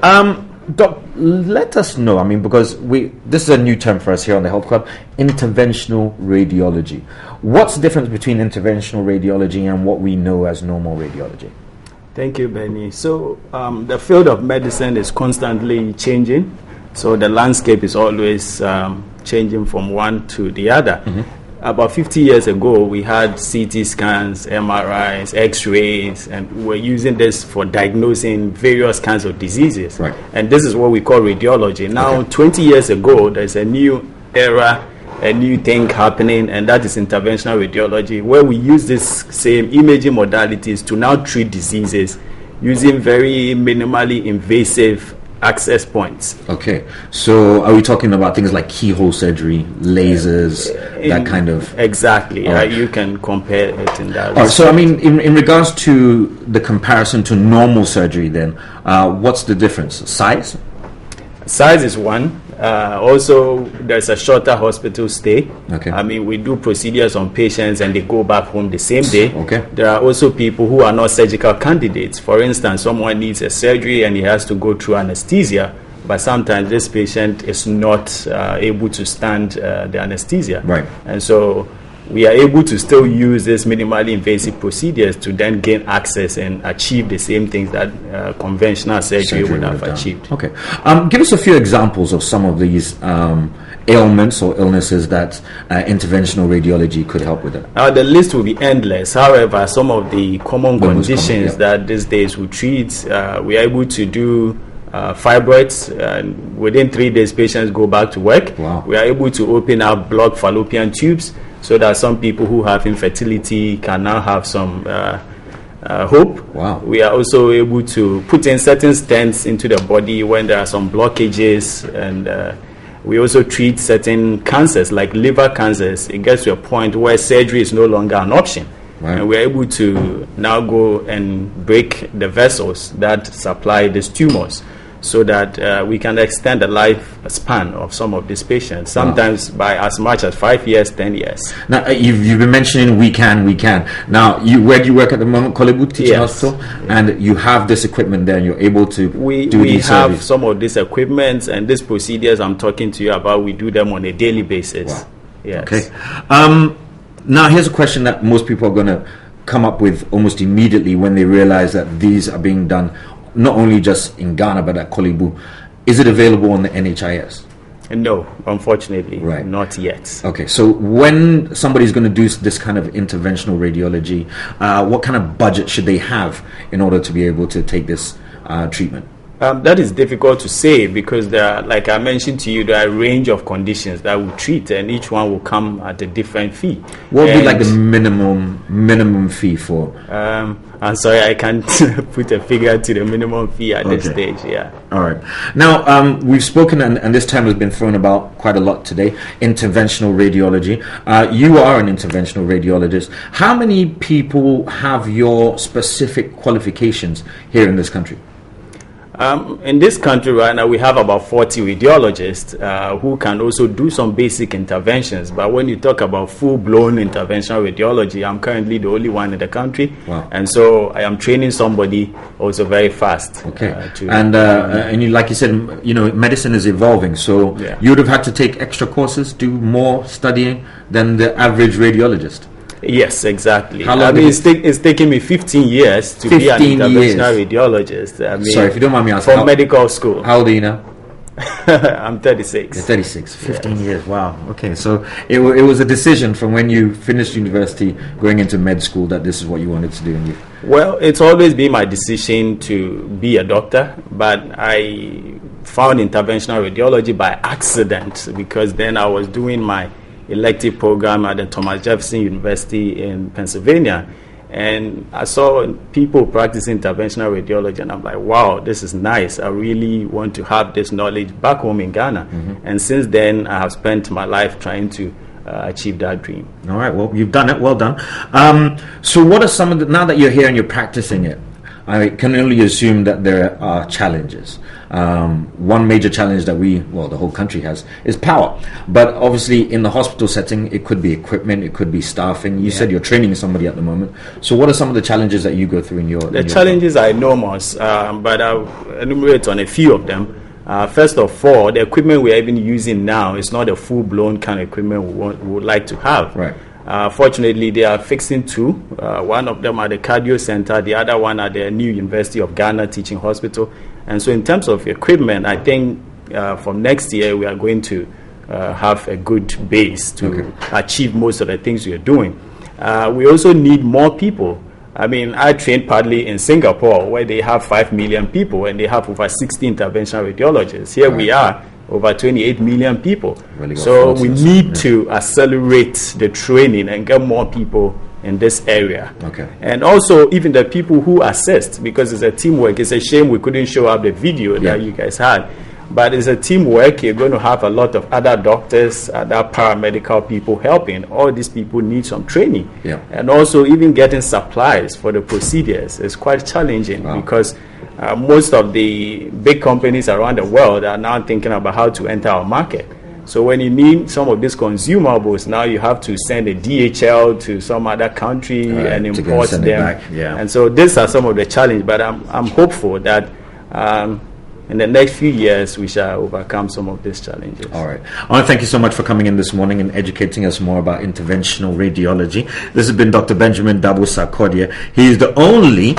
Doc, let us know. I mean, because this is a new term for us here on the Health Club, interventional radiology. What's the difference between interventional radiology and what we know as normal radiology? Thank you, Benny. So the field of medicine is constantly changing. So the landscape is always changing from one to the other. About 50 years ago, we had CT scans, MRIs, X-rays, and we were using this for diagnosing various kinds of diseases. Right. And this is what we call radiology. Now, 20 years ago, there's a new era, a new thing happening, and that is interventional radiology, where we use this same imaging modalities to now treat diseases using very minimally invasive access points. Okay, so are we talking about things like keyhole surgery, lasers, that kind of... Exactly, you can compare it in that. All right, so I mean, in regards to the comparison to normal surgery then, what's the difference? Size? Size is one. Also, there's a shorter hospital stay. Okay. I mean, we do procedures on patients and they go back home the same day. Okay. There are also people who are not surgical candidates. For instance, someone needs a surgery and he has to go through anesthesia, but sometimes this patient is not able to stand the anesthesia. Right. And so we are able to still use these minimally invasive procedures to then gain access and achieve the same things that conventional surgery would have achieved. Okay. Give us a few examples of some of these ailments or illnesses that interventional radiology could help with. The list will be endless. However, some of the common conditions that these days we treat, we are able to do fibroids. Within 3 days, patients go back to work. Wow. We are able to open up blocked fallopian tubes, so that some people who have infertility can now have some hope. Wow. We are also able to put in certain stents into the body when there are some blockages, and we also treat certain cancers like liver cancers. It gets to a point where surgery is no longer an option. Right. And we're able to now go and break the vessels that supply these tumors, so that we can extend the lifespan of some of these patients, sometimes by as much as 5 years, 10 years. Now, you've been mentioning we can. Now, where do you work at the moment? Kolebu Teaching Hospital? And you have this equipment there and you're able to do these We have surgeries. some of these equipments, and these procedures I'm talking to you about, we do them on a daily basis. Wow. Yes. Okay. Now, here's a question that most people are going to come up with almost immediately when they realize that these are being done not only just in Ghana but at Kolebu. Is it available on the NHIS? No, unfortunately, Right. not yet. Okay, so when somebody's going to do this kind of interventional radiology, what kind of budget should they have in order to be able to take this treatment? That is difficult to say, because there are, like I mentioned to you, there are a range of conditions that we treat, and each one will come at a different fee. What would be like the minimum fee for? I'm sorry, I can't put a figure to the minimum fee at this stage. Yeah. All right. Now, we've spoken, and this term has been thrown about quite a lot today, interventional radiology. You are an interventional radiologist. How many people have your specific qualifications here in this country? In this country right now, we have about 40 radiologists who can also do some basic interventions. But when you talk about full-blown interventional radiology, I'm currently the only one in the country. Wow. And so I am training somebody also very fast. Okay. And you, like you said, medicine is evolving. So you would have had to take extra courses, do more studying than the average radiologist. Yes, exactly. How long it's taken me 15 years to be an interventional radiologist. Sorry, if you don't mind me asking. From medical school. How old are you now? I'm 36. You're 36. 15 years. Wow. Okay, so it was a decision from when you finished university, going into med school, that this is what you wanted to do. Well, it's always been my decision to be a doctor, but I found interventional radiology by accident, because then I was doing my elective program at the Thomas Jefferson University in Pennsylvania, and I saw people practicing interventional radiology, and I'm like, wow, this is nice. I really want to have this knowledge back home in Ghana. And since then, I have spent my life trying to achieve that dream. All right, well, you've done it. Well done. So what are some of the, now that you're here and you're practicing it, I can only assume that there are challenges. One major challenge that the whole country has is power. But obviously in the hospital setting, it could be equipment, it could be staffing. You said you're training somebody at the moment. So what are some of the challenges that you go through in your... The challenges are enormous, but I'll enumerate on a few of them. First of all, the equipment we're even using now is not a full-blown kind of equipment we would like to have. Right. Fortunately, they are fixing two. One of them at the cardio center, the other one at the new University of Ghana Teaching Hospital. And so in terms of equipment, I think from next year we are going to have a good base to achieve most of the things we are doing. We also need more people. I mean, I trained partly in Singapore, where they have 5 million people and they have over 60 interventional radiologists. Here we are, over 28 million people. Really, so we need to accelerate the training and get more people in this area. And also even the people who assist, because it's a teamwork. It's a shame we couldn't show up the video that you guys had. But it's a teamwork. You're going to have a lot of other doctors, other paramedical people helping. All these people need some training. And also even getting supplies for the procedures is quite challenging because most of the big companies around the world are now thinking about how to enter our market. So when you need some of these consumables, now you have to send a DHL to some other country and import them. And so these are some of the challenges. But I'm hopeful that in the next few years, we shall overcome some of these challenges. All right. I want to thank you so much for coming in this morning and educating us more about interventional radiology. This has been Dr. Benjamin Dabo Sarkodie. He is the only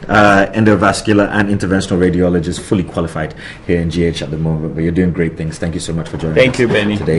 endovascular and interventional radiologist fully qualified here in GH at the moment. But you're doing great things. Thank you so much for joining us today.